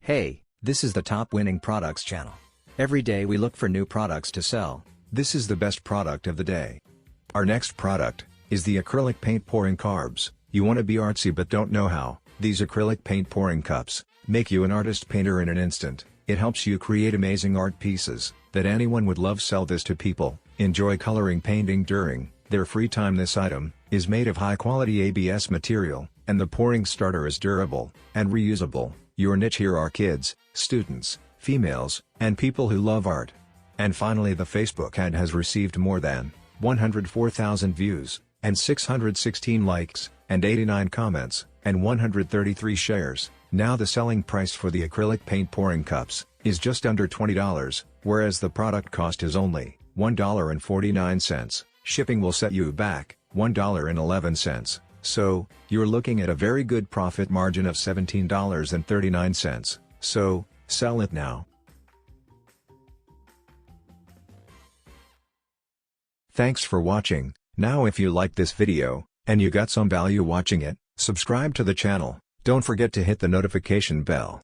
Hey, this is the Top Winning Products channel. Every day we look for new products to sell. This is the best product of the day. Our next product is the acrylic paint pouring carbs. You want to be artsy but don't know how? These acrylic paint pouring cups make you an artist painter in an instant. It helps you create amazing art pieces that anyone would love. Sell this to people. Enjoy coloring painting during their free time. This item is made of high quality ABS material, and the pouring starter is durable and reusable. Your niche here are kids, students, females, and people who love art. And finally, the Facebook ad has received more than 104,000 views, and 616 likes, and 89 comments, and 133 shares. Now the selling price for the acrylic paint pouring cups is just under $20, whereas the product cost is only $1.49. Shipping will set you back $1.11. So, you're looking at a very good profit margin of $17.39. So, sell it now. Thanks for watching. Now if you liked this video, and you got some value watching it, subscribe to the channel. Don't forget to hit the notification bell.